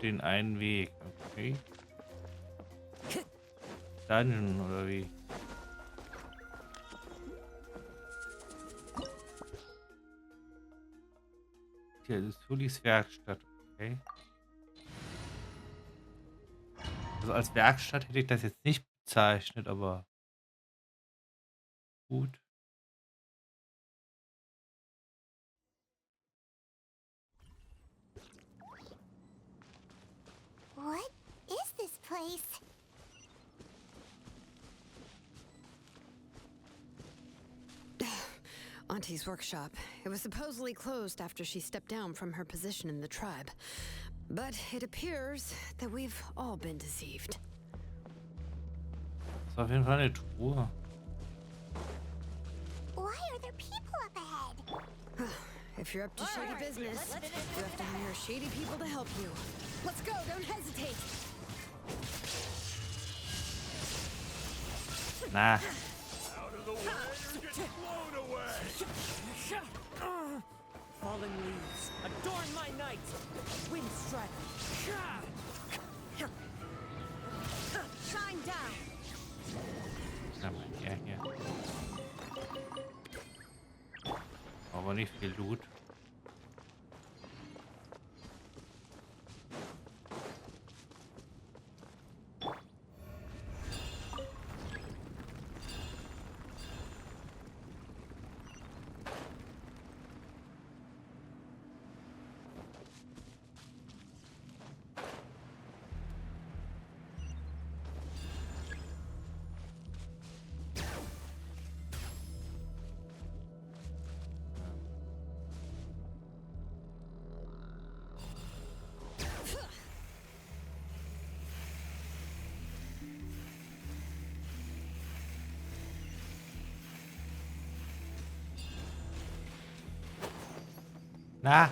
den einen Weg. Okay. Dungeon oder wie? Hier ist Julis Werkstatt. Okay. Also als Werkstatt hätte ich das jetzt nicht bezeichnet, aber gut. What is this place? Auntie's workshop. It was supposedly closed after she stepped down from her position in the tribe. But it appears that we've all been deceived. Das war auf jeden Fall eine Truhe. Why are there people up ahead? If you're up to shady business, you have to hire shady people to help you. Let's go, don't hesitate. Na, Out of the way, you're getting blown away! Fallen leaves, adorn my night. Wind strike. Shine down. na mal hier. Aber nicht viel Loot. Na.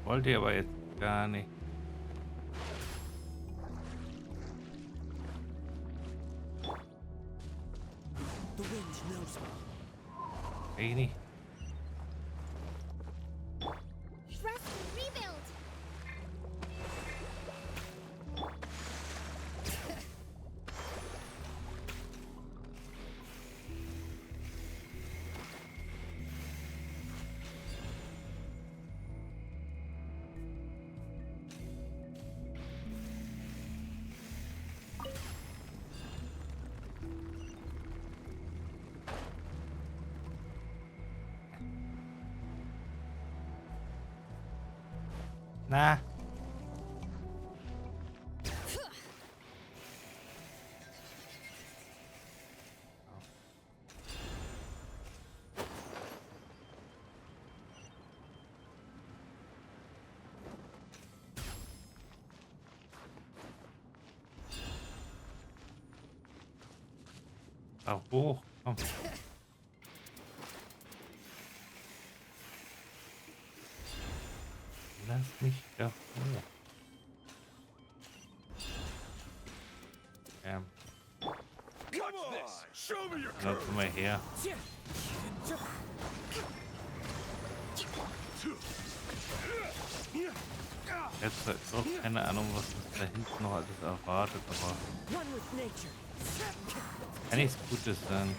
Wollte ich aber jetzt gar nicht. The wind knows me. Ich nicht. Trust and rebuild. Na. Auch hoch. Komm. Lass mich doch hoch. Watch this! Show me your Lass mal her. Jetzt hat auch keine Ahnung, was uns da hinten noch alles erwartet, aber One with nature. kann nichts Gutes sein.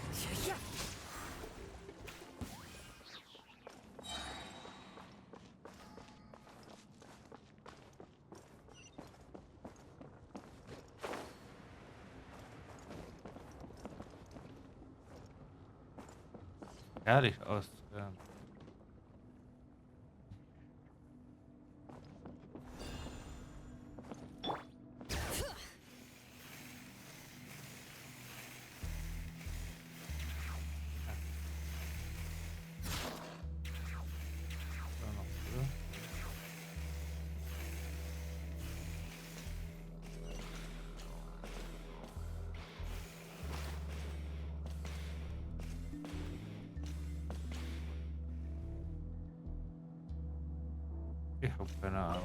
Herrlich auszuhören. Ich hab keine Ahnung.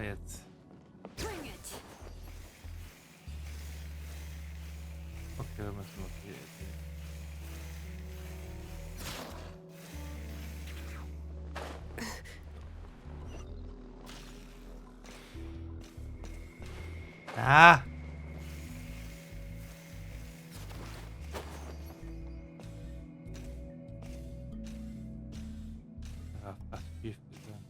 jetzt? Bring it. Okay, wir müssen noch hier essen. Ah! Ja, fast schief gegangen.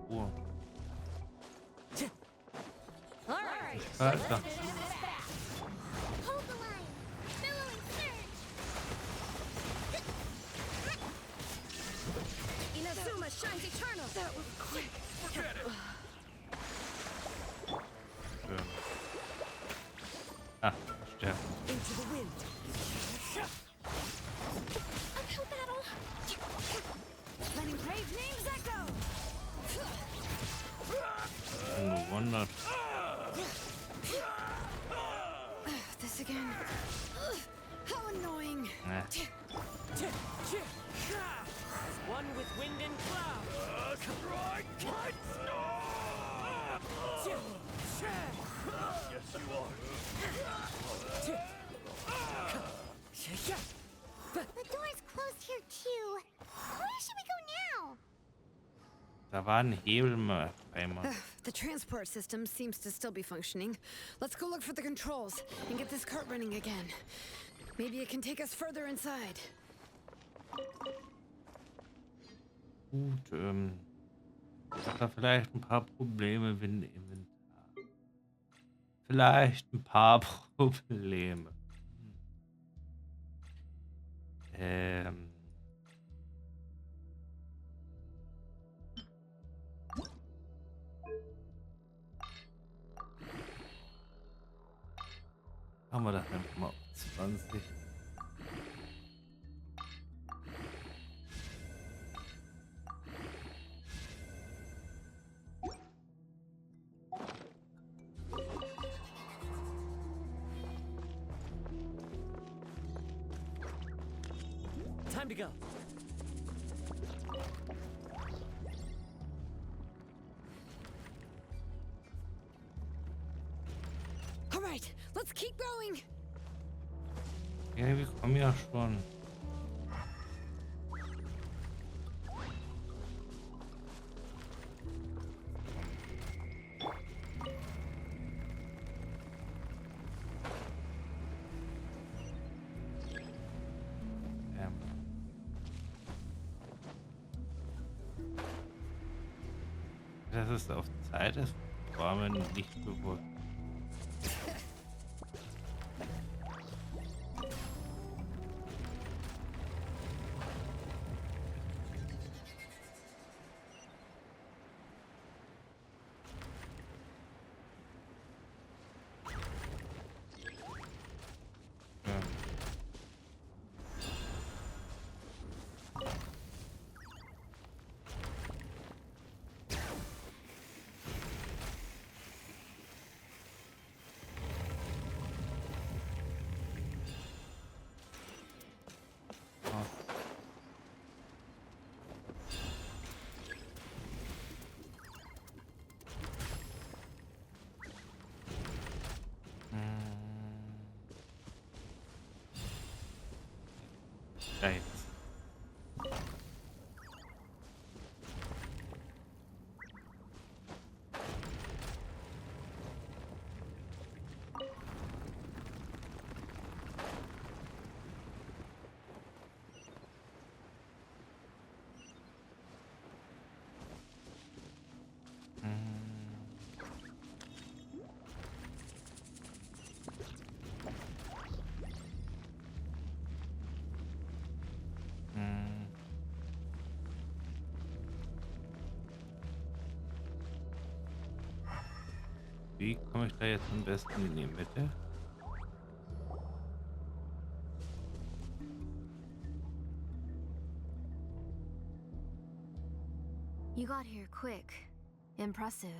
Ruhe. All right. Alter. Hold the line. Billowing surge. Inazuma shines eternal. That was quick. Forget it. Schön. Ah, sterben. Into the wind. Uphill battle. Letting brave names echo. Gewundert. This again. How annoying. One with wind and cloud. Strike, fight, yes, you are. The door's closed here too. Where should we go now? Da war ein Hebel mal einmal. The transport system seems to still be functioning. Let's go look for the controls and get this cart running again. Maybe it can take us further inside. Gut, hat er vielleicht ein paar Probleme mit dem Inventar. Vielleicht ein paar Probleme. Haben wir das einfach mal auf 20. Time to go. All right, let's keep going. Ja, wir kommen ja schon. Dass es auf Zeit ist, war mir nicht bewusst. Da jetzt. Wie komme ich da jetzt am besten in die Mitte? You got here quick. Impressive.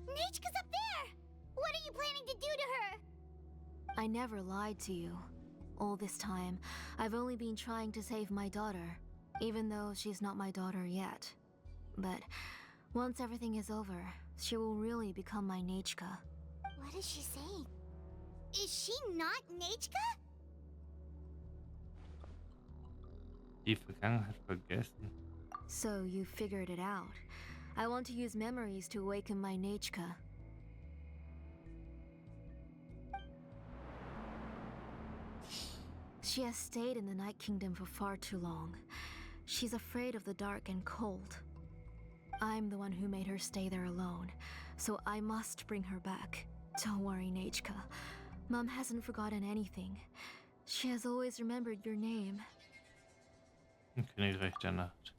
Nechka's up there! What are you planning to do to her? I never lied to you. All this time, I've only been trying to save my daughter, even though she's not my daughter yet. But once everything is over, she will really become my Nechka. What is she saying? Is she not Nechka? Die Vergangenheit vergessen. So you figured it out. I want to use memories to awaken my Nechka. She has stayed in the Night Kingdom for far too long. She's afraid of the dark and cold. I'm the one who made her stay there alone, so I must bring her back. Don't worry, Nechka. Mom hasn't forgotten anything. She has always remembered your name. Königreich der Nacht.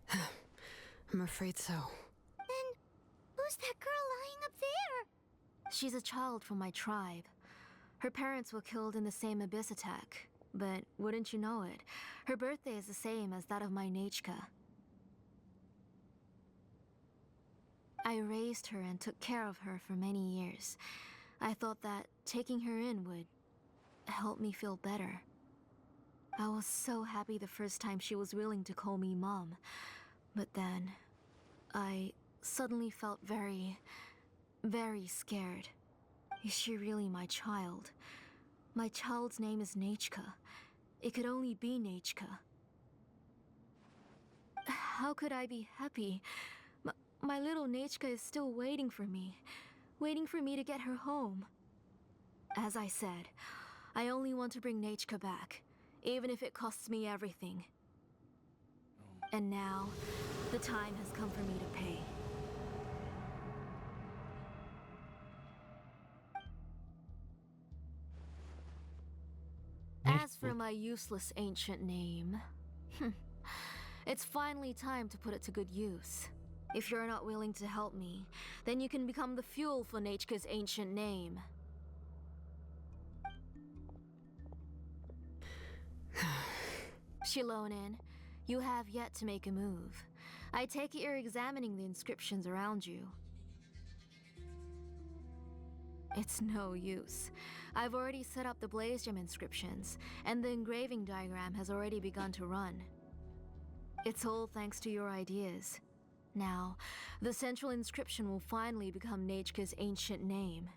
I'm afraid so. Then, who's that girl lying up there? She's a child from my tribe. Her parents were killed in the same abyss attack. But wouldn't you know it, her birthday is the same as that of my Nechka. I raised her and took care of her for many years. I thought that taking her in would help me feel better. I was so happy the first time she was willing to call me Mom. But then, I suddenly felt very, very scared. Is she really my child? My child's name is Nechka. It could only be Nechka. How could I be happy? My little Nechka is still waiting for me to get her home. As I said, I only want to bring Nechka back, even if it costs me everything. And now, the time has come for me to pay. As for my useless ancient name, it's finally time to put it to good use. If you're not willing to help me, then you can become the fuel for Nechka's ancient name. Shilonin, you have yet to make a move. I take it you're examining the inscriptions around you. It's no use. I've already set up the blaze gem inscriptions, and the engraving diagram has already begun to run. It's all thanks to your ideas. Now, the central inscription will finally become Nechka's ancient name.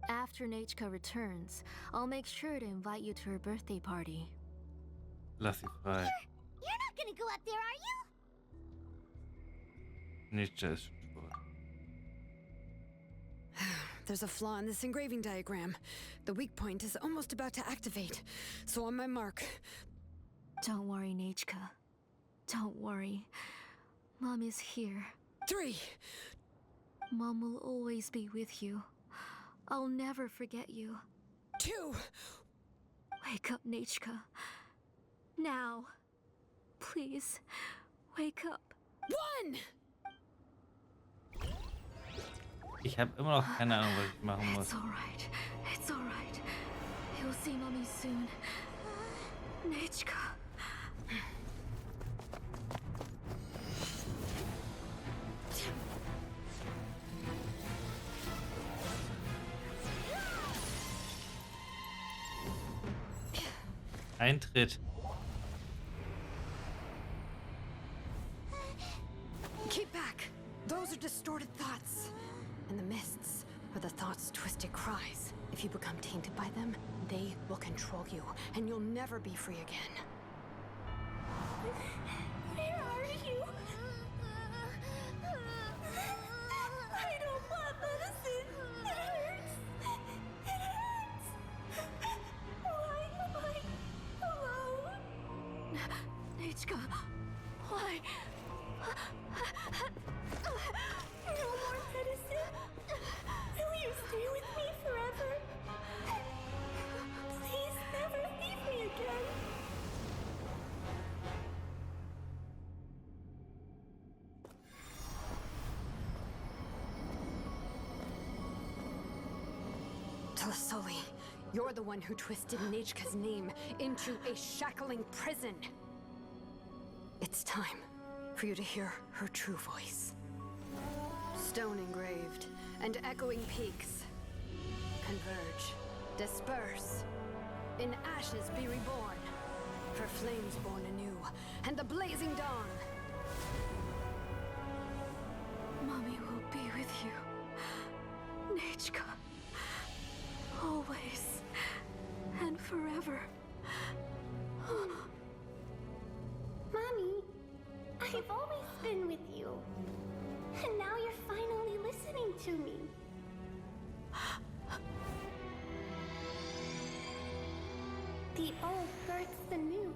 After Nechka returns, I'll make sure to invite you to her birthday party. Lass sie frei. You're not gonna go up there, are you? Nietzsche ist tot. There's a flaw in this engraving diagram. The weak point is almost about to activate. So on my mark. Don't worry, Nechka. Don't worry. Mom is here. 3. Mom will always be with you. I'll never forget you. 2. Wake up, Nechka. Now. Please, wake up. 1. Ich habe immer noch keine Ahnung, was ich machen muss. It's alright. It's alright. You'll see Mommy soon. Nechka. Eintritt. Keep back. Those are distorted thoughts. And the mists are the thoughts' twisted cries. If you become tainted by them, they will control you, and you'll never be free again. Where are you? I don't want medicine. It hurts. It hurts. Why am I alone? Nechka, why? No more medicine. Will you stay with me forever? Please never leave me again. Telasoli, you're the one who twisted Nechka's name into a shackling prison. It's time for you to hear her true voice. Stone engraved and echoing peaks. converge, disperse. In ashes be reborn, for flames born anew, and the blazing dawn. Mommy will be with you. Nechka. Always. And forever. Mommy, I've always been with you. And now you're finally listening to me. The old births the new,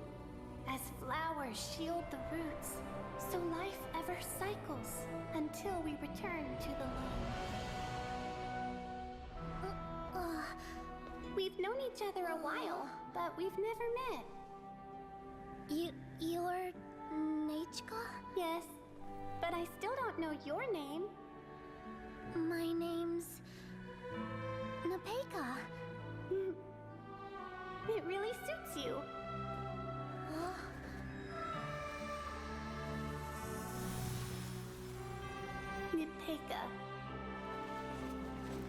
as flowers shield the roots, so life ever cycles until we return to the loam. We've known each other a while, but we've never met. You're Nechka? Yes, but I still don't know your name. My name's Nepeka. It really suits you. Nepeka,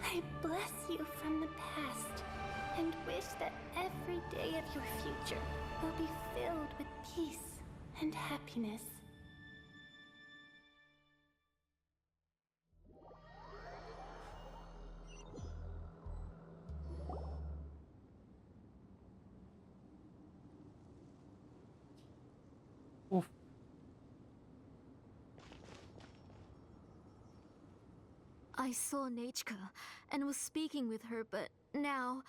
I bless you from the past and wish that every day of your future will be filled with peace and happiness. Uff. I saw Nechka and was speaking with her, but now,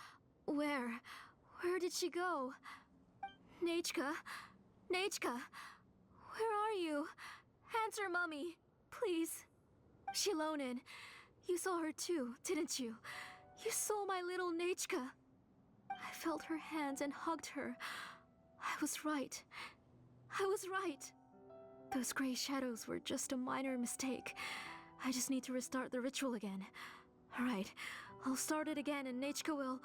where did she go? Nechka? Nechka? Where are you? Answer, Mummy, please. Shilonen, you saw her too, didn't you? You saw my little Nechka. I felt her hands and hugged her. I was right. I was right. Those gray shadows were just a minor mistake. I just need to restart the ritual again. All right, I'll start it again and Nechka will...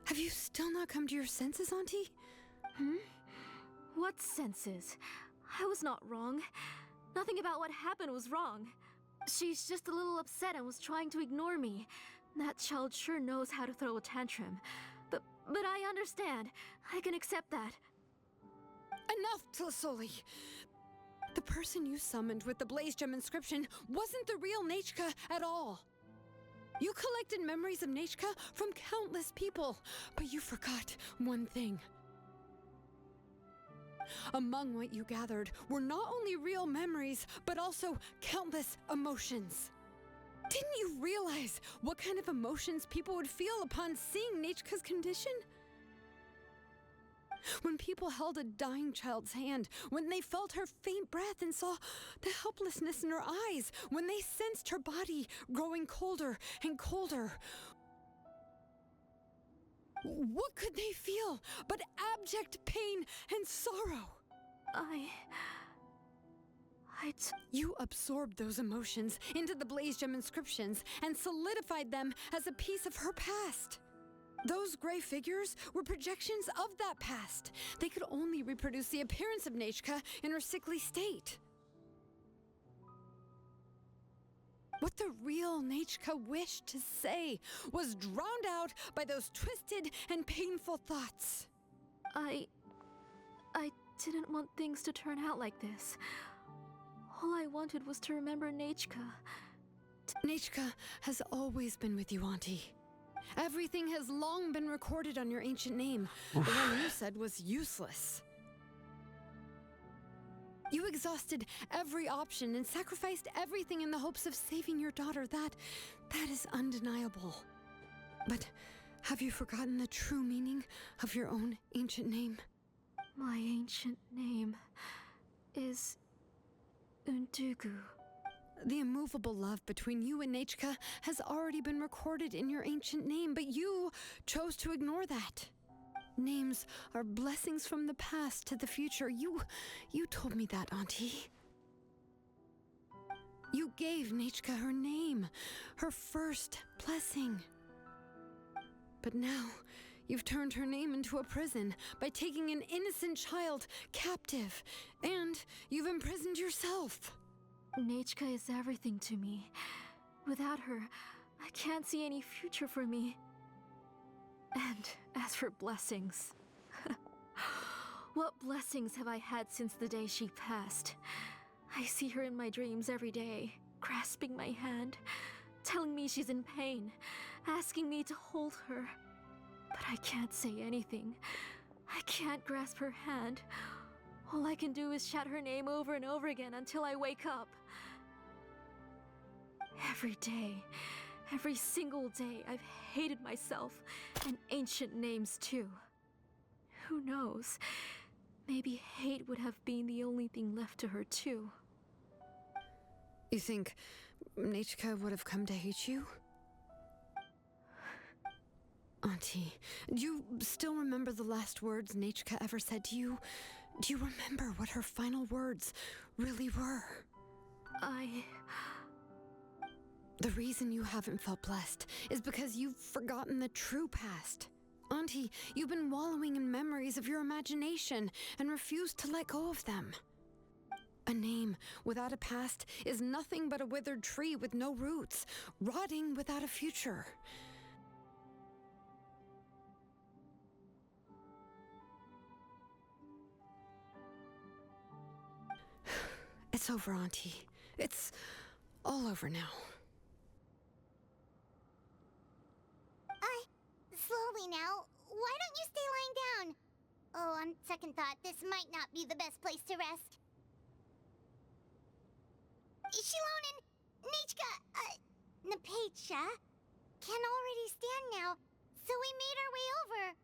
Have you still not come to your senses, Auntie? What senses? I was not wrong. Nothing about what happened was wrong. She's just a little upset and was trying to ignore me. That child sure knows how to throw a tantrum. But I understand. I can accept that. Enough, Tlisoli! The person you summoned with the Blaze Gem inscription wasn't the real Nechka at all. You collected memories of Nechka from countless people, but you forgot one thing. Among what you gathered were not only real memories, but also countless emotions. Didn't you realize what kind of emotions people would feel upon seeing Nechka's condition? When people held a dying child's hand, when they felt her faint breath and saw the helplessness in her eyes, when they sensed her body growing colder and colder, what could they feel but abject pain and sorrow? You absorbed those emotions into the Blaze Gem inscriptions and solidified them as a piece of her past. Those gray figures were projections of that past. They could only reproduce the appearance of Nechka in her sickly state. What the real Nechka wished to say was drowned out by those twisted and painful thoughts. I didn't want things to turn out like this. All I wanted was to remember Nechka. Nechka has always been with you, Auntie. Everything has long been recorded on your ancient name. The one you said was useless. You exhausted every option and sacrificed everything in the hopes of saving your daughter. That is undeniable. But have you forgotten the true meaning of your own ancient name? My ancient name is Untugu. The immovable love between you and Nechka has already been recorded in your ancient name, but you chose to ignore that. Names are blessings from the past to the future. You told me that, Auntie. You gave Nechka her name, her first blessing. But now, you've turned her name into a prison by taking an innocent child captive, and you've imprisoned yourself. Nechka is everything to me. Without her, I can't see any future for me. And as for blessings, what blessings have I had since the day she passed? I see her in my dreams every day, grasping my hand, telling me she's in pain, asking me to hold her. But I can't say anything. I can't grasp her hand. All I can do is shout her name over and over again until I wake up. Every day, every single day, I've hated myself, and ancient names too. Who knows? Maybe hate would have been the only thing left to her too. You think Nechka would have come to hate you? Auntie, do you still remember the last words Nechka ever said to you? Do you remember what her final words really were? The reason you haven't felt blessed is because you've forgotten the true past. Auntie, you've been wallowing in memories of your imagination and refused to let go of them. A name without a past is nothing but a withered tree with no roots, rotting without a future. It's over, Auntie. It's all over now. Slowly now. Why don't you stay lying down? Oh, on second thought, this might not be the best place to rest. Shilonen, Nechka, Napecha can already stand now, so we made our way over.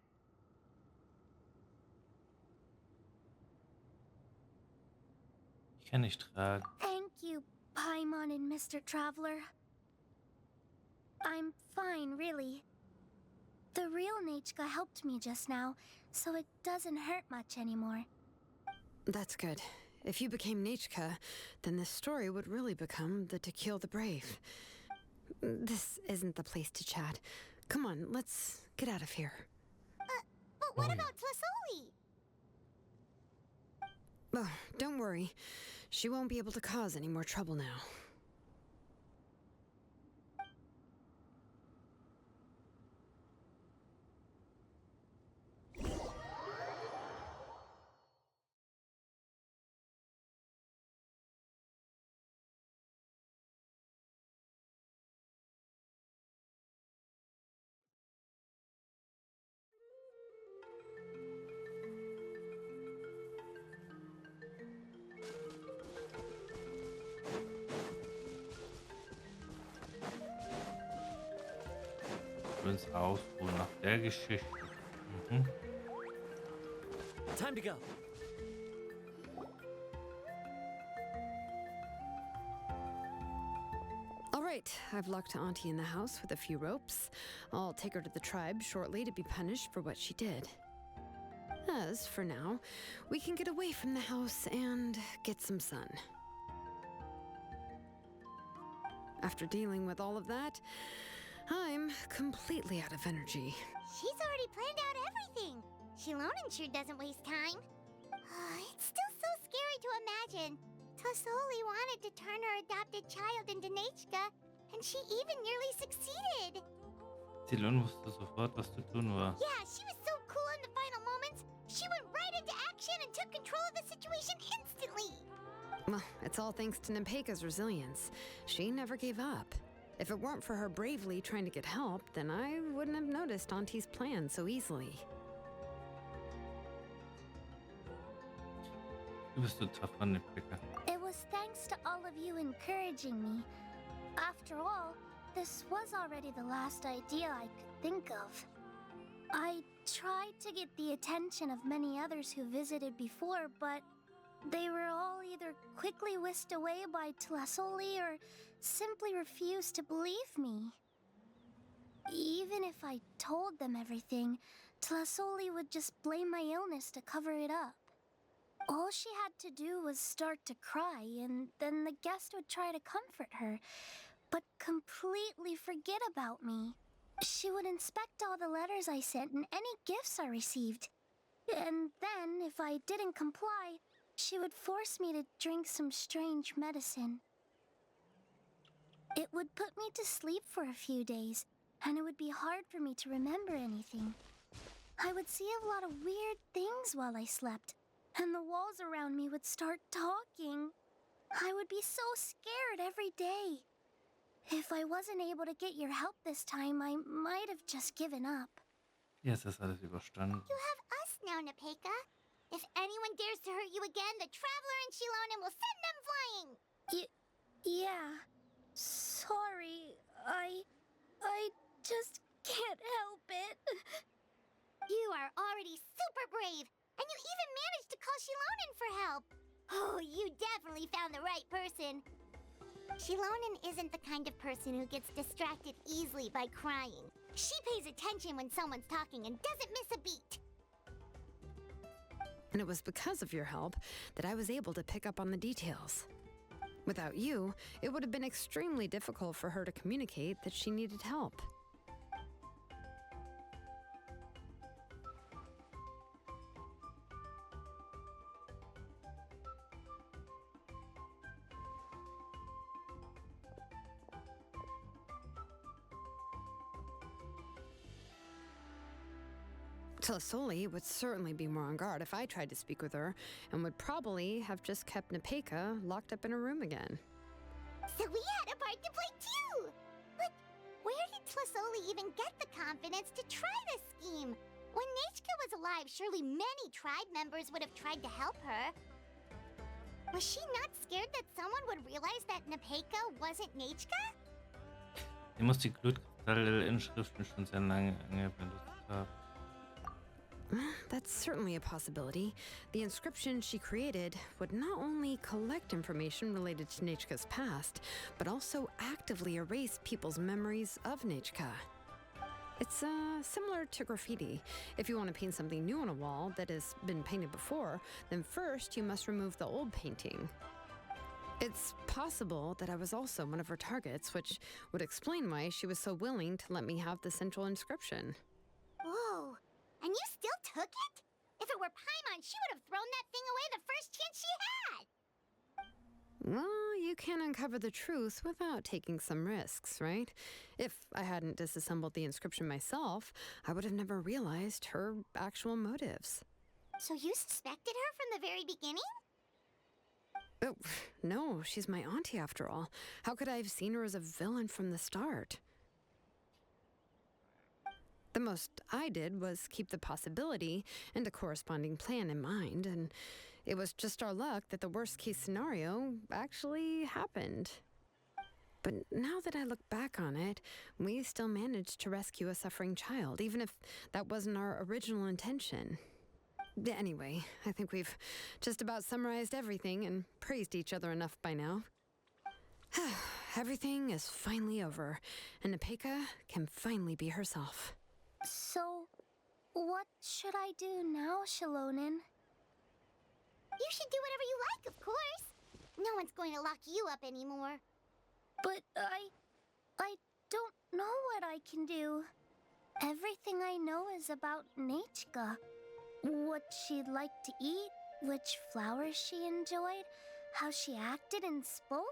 Ich kann nicht tragen. Thank you, Paimon and Mr. Traveler. I'm fine, really. The real Nechka helped me just now, so it doesn't hurt much anymore. That's good. If you became Nechka, then this story would really become the To Kill the Brave. This isn't the place to chat. Come on, let's get out of here. But what about Tlasoli? Oh, don't worry. She won't be able to cause any more trouble now. Uns ausruhen nach der Geschichte. Mhm. Time to go. All right, I've locked Auntie in the house with a few ropes. I'll take her to the tribe shortly to be punished for what she did. As for now, we can get away from the house and get some sun. After dealing with all of that, I'm completely out of energy. She's already planned out everything. Shilonen sure doesn't waste time. It's still so scary to imagine. Tlasoli wanted to turn her adopted child into Nechka, and she even nearly succeeded. Zilon wusste sofort, was zu tun war. Yeah, she was so cool in the final moments. She went right into action and took control of the situation instantly. Well, it's all thanks to Nempeka's resilience. She never gave up. If it weren't for her bravely trying to get help, then I wouldn't have noticed Auntie's plan so easily. Du bist so tough von den Picker. It was thanks to all of you encouraging me. After all, this was already the last idea I could think of. I tried to get the attention of many others who visited before, but they were all either quickly whisked away by Tlasoli or simply refused to believe me. Even if I told them everything, Tlasoli would just blame my illness to cover it up. All she had to do was start to cry, and then the guest would try to comfort her, but completely forget about me. She would inspect all the letters I sent and any gifts I received. And then, if I didn't comply, she would force me to drink some strange medicine. It would put me to sleep for a few days, and it would be hard for me to remember anything. I would see a lot of weird things while I slept, and the walls around me would start talking. I would be so scared every day. If I wasn't able to get your help this time, I might have just given up. Jetzt ist alles überstanden. You have us now, Nepeka. If anyone dares to hurt you again, the Traveler and Shilonen will send them flying! Yeah. Sorry, I just can't help it. You are already super brave, and you even managed to call Shilonen for help. Oh, you definitely found the right person. Shilonen isn't the kind of person who gets distracted easily by crying. She pays attention when someone's talking and doesn't miss a beat. And it was because of your help that I was able to pick up on the details. Without you, it would have been extremely difficult for her to communicate that she needed help. Tlisoli would certainly be more on guard if I tried to speak with her, and would probably have just kept Nepeka locked up in her room again. So we had a part to play too! But where did Tlisoli even get the confidence to try this scheme? When Nechka was alive, surely many tribe members would have tried to help her. Was she not scared that someone would realize that Nepeka wasn't Nechka? Ich muss die Glutkristalle-Inschriften schon sehr lange benutzt haben. That's certainly a possibility. The inscription she created would not only collect information related to Nechka's past, but also actively erase people's memories of Nechka. It's similar to graffiti. If you want to paint something new on a wall that has been painted before, then first you must remove the old painting. It's possible that I was also one of her targets, which would explain why she was so willing to let me have the central inscription. Whoa! And you still took it? If it were Paimon, she would have thrown that thing away the first chance she had! Well, you can't uncover the truth without taking some risks, right? If I hadn't disassembled the inscription myself, I would have never realized her actual motives. So you suspected her from the very beginning? Oh, no, she's my auntie after all. How could I have seen her as a villain from the start? The most I did was keep the possibility and a corresponding plan in mind, and it was just our luck that the worst-case scenario actually happened. But now that I look back on it, we still managed to rescue a suffering child, even if that wasn't our original intention. Anyway, I think we've just about summarized everything and praised each other enough by now. Everything is finally over, and Nepeka can finally be herself. So, what should I do now, Shilonen? You should do whatever you like, of course. No one's going to lock you up anymore. But I don't know what I can do. Everything I know is about Nechka. What she'd like to eat, which flowers she enjoyed, how she acted and spoke.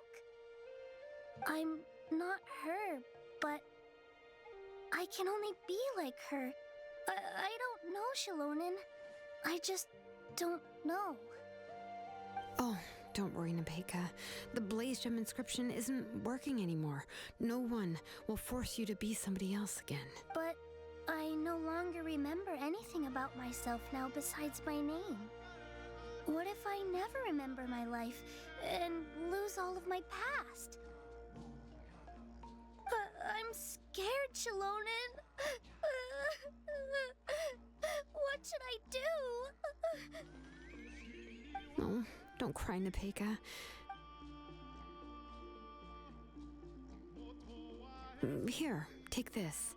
I'm not her, but I can only be like her. I don't know, Shilonen. I just don't know. Oh, don't worry, Nepeka. The Blaze Gem inscription isn't working anymore. No one will force you to be somebody else again. But I no longer remember anything about myself now besides my name. What if I never remember my life and lose all of my past? I'm scared, Shilonen. What should I do? Oh, don't cry, Nepeka. Here, take this.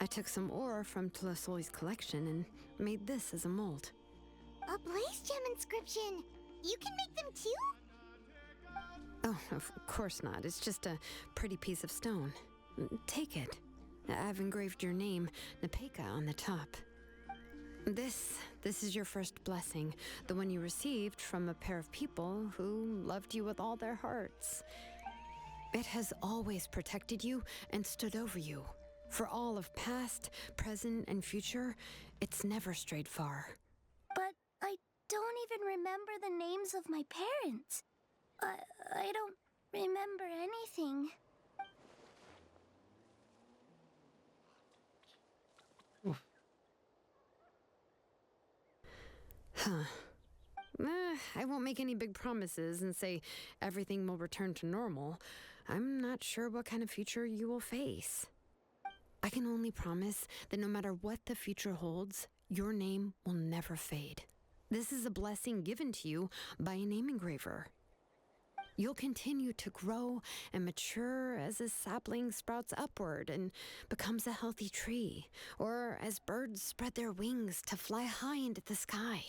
I took some ore from Tlisoli's collection and made this as a mold. A Blaze Gem inscription! You can make them too? Oh, of course not. It's just a pretty piece of stone. Take it. I've engraved your name, Nepeka, on the top. This is your first blessing, the one you received from a pair of people who loved you with all their hearts. It has always protected you and stood over you. For all of past, present, and future, it's never strayed far. But I don't even remember the names of my parents. I don't remember anything. Huh. I won't make any big promises and say everything will return to normal. I'm not sure what kind of future you will face. I can only promise that no matter what the future holds, your name will never fade. This is a blessing given to you by a name engraver. You'll continue to grow and mature as a sapling sprouts upward and becomes a healthy tree, or as birds spread their wings to fly high into the sky.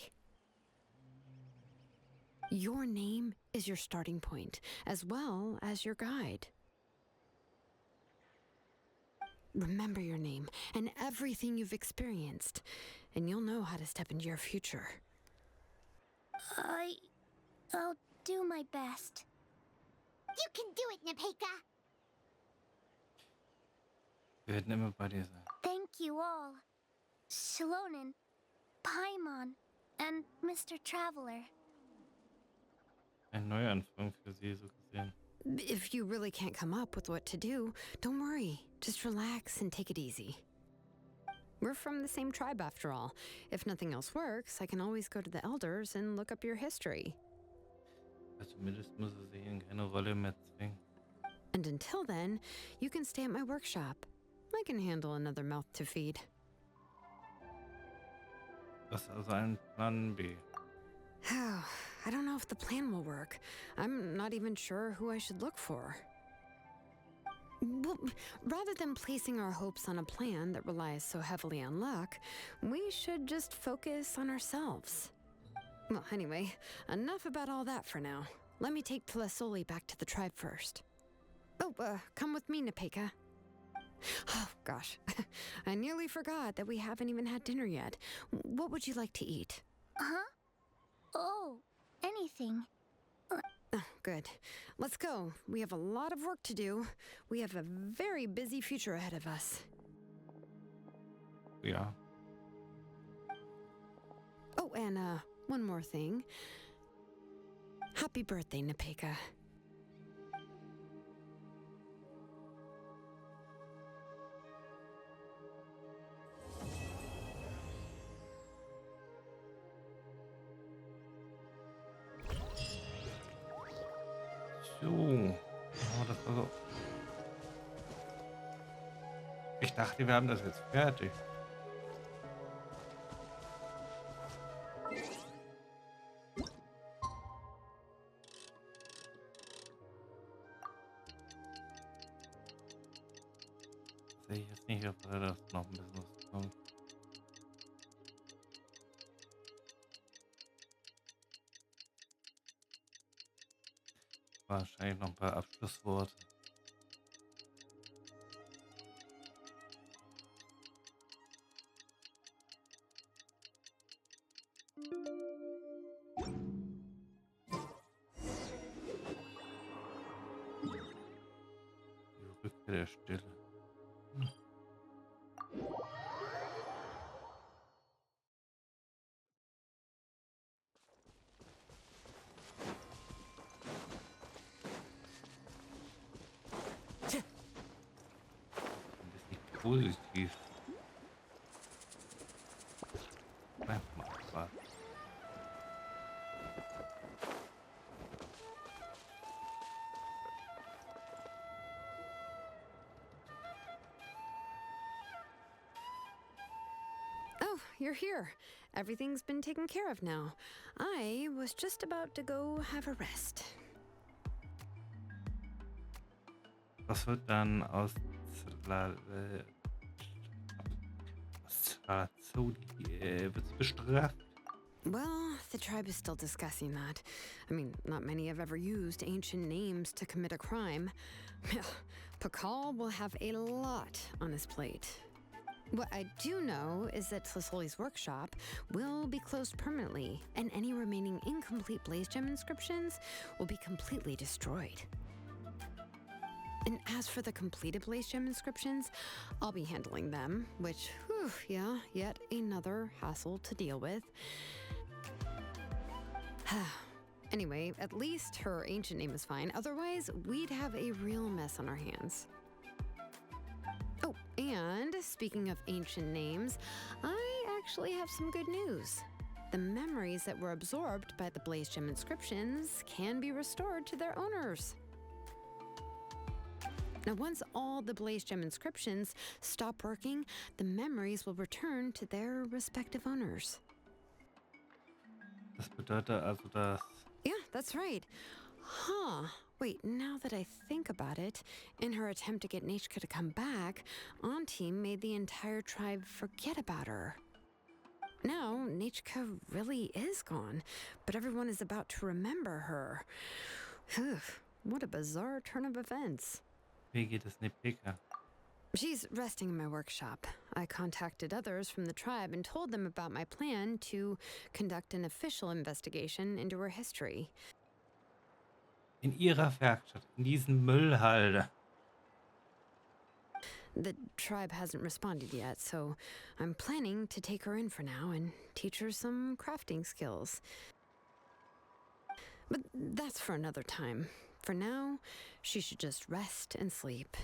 Your name is your starting point, as well as your guide. Remember your name and everything you've experienced, and you'll know how to step into your future. I'll do my best. You can do it, Nepeka! Wir werden immer bei dir sein. Thank you all. Shlonen, Paimon, and Mr. Traveler. Ein Neuanfang für sie, so gesehen. If you really can't come up with what to do, don't worry. Just relax and take it easy. We're from the same tribe after all. If nothing else works, I can always go to the elders and look up your history. Zumindest muss sie in keine Rolle mehr zwingen. And until then, you can stay at my workshop. I can handle another mouth to feed. Das ist also ein Plan B. I don't know if the plan will work. I'm not even sure who I should look for. Well, rather than placing our hopes on a plan that relies so heavily on luck, we should just focus on ourselves. Well, anyway, enough about all that for now. Let me take Tlasoli back to the tribe first. Oh, come with me, Nepeka. Oh, gosh. I nearly forgot that we haven't even had dinner yet. What would you like to eat? Huh? Oh, anything. Oh, good. Let's go. We have a lot of work to do. We have a very busy future ahead of us. Ja. Oh, and one more thing. Happy birthday, Nepeka. So. Oh, das war so. Ich dachte, wir haben das jetzt fertig. Sehe ich jetzt nicht, ob da das noch ein bisschen was kommt. Wahrscheinlich noch ein paar Abschlussworte. Die Rückkehr der Stille. Ein bisschen positiv. Einfach mal abwarten. Oh, you're here. Everything's been taken care of now. I was just about to go have a rest. Was wird dann aus wird's bestraft? Well, the tribe is still discussing that. I mean, not many have ever used ancient names to commit a crime. Pakal will have a lot on his plate. What I do know is that Tlasoli's workshop will be closed permanently, and any remaining incomplete Blaze Gem inscriptions will be completely destroyed. And as for the completed Blaze Gem inscriptions, I'll be handling them, which, whew, yeah, yet another hassle to deal with. Anyway, at least her ancient name is fine. Otherwise, we'd have a real mess on our hands. Oh, and speaking of ancient names, I actually have some good news. The memories that were absorbed by the Blaze Gem inscriptions can be restored to their owners. Now, once all the Blaze Gem inscriptions stop working, the memories will return to their respective owners. Das bedeutet also, dass Yeah, that's right. Huh. Wait, now that I think about it, in her attempt to get Nechka to come back, Auntie made the entire tribe forget about her. Now, Nechka really is gone, but everyone is about to remember her. Phew, what a bizarre turn of events. wie geht es Nepeka? She's resting in my workshop. I contacted others from the tribe and told them about my plan to conduct an official investigation into her history. In ihrer Werkstatt, in diesem Müllhalde. The tribe hasn't responded yet, so I'm planning to take her in for now and teach her some crafting skills. But that's for another time. For now, she should just rest and sleep.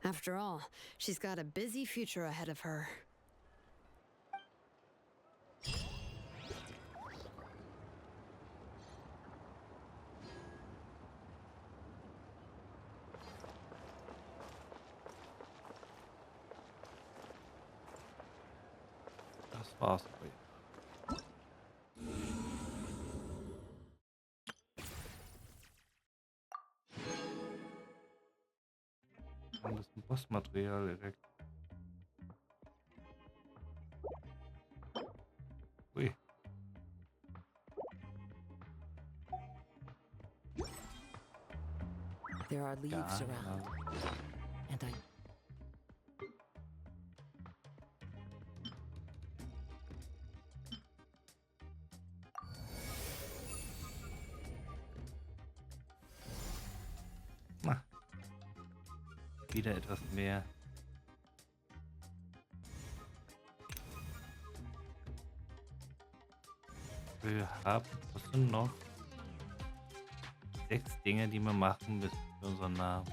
After all, she's got a busy future ahead of her. Das war's. Aber jetzt. Und das ist ein Bossmaterial direkt. Ui. There are leaves Ja, around, and I Na. Wieder etwas mehr. Wir haben trotzdem noch 6 Dinge, die wir machen müssen für unseren Namen.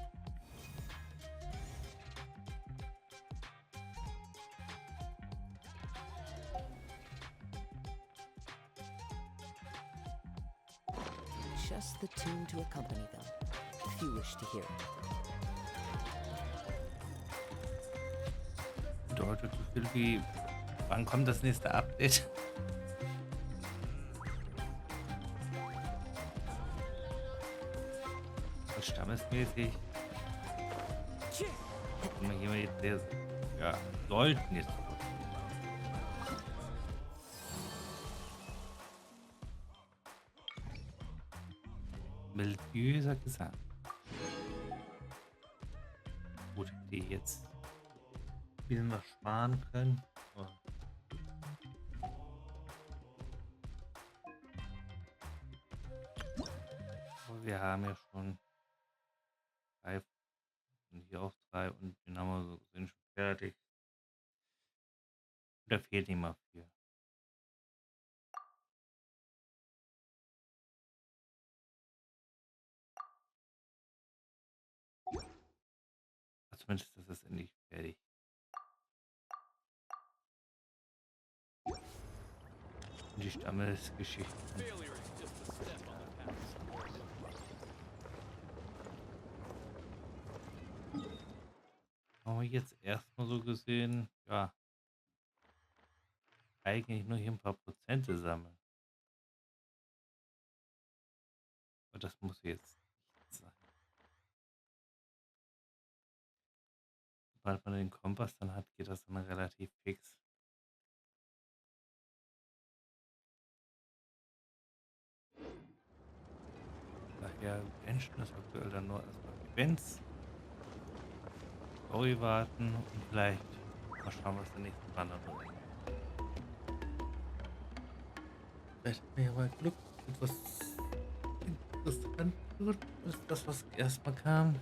just the tune to accompany them, if you wish to hear it. Bedeutet so viel wie, wann kommt das nächste Update? Und stammesmäßig. Und hier jetzt sehr, ja, sollten jetzt. Melodiöser Gesang. Gut, die jetzt viel noch sparen können. Oh. Aber wir haben ja schon 3 und hier auch 3 und den haben wir so, sind schon fertig. Da fehlt nicht mal viel. Zumindest ist es endlich fertig. Und die Stammesgeschichten. Haben wir jetzt erstmal so gesehen, ja, eigentlich nur hier ein paar Prozente sammeln. Aber das muss jetzt nicht sein. Sobald man den Kompass dann hat, geht das dann relativ fix. Daher Menschen ist aktuell dann nur erstmal Events. Story warten und vielleicht mal schauen, was der nächste Banner bringt. Vielleicht haben wir ja mal Glück, etwas interessant wird, ist das, was erstmal kam.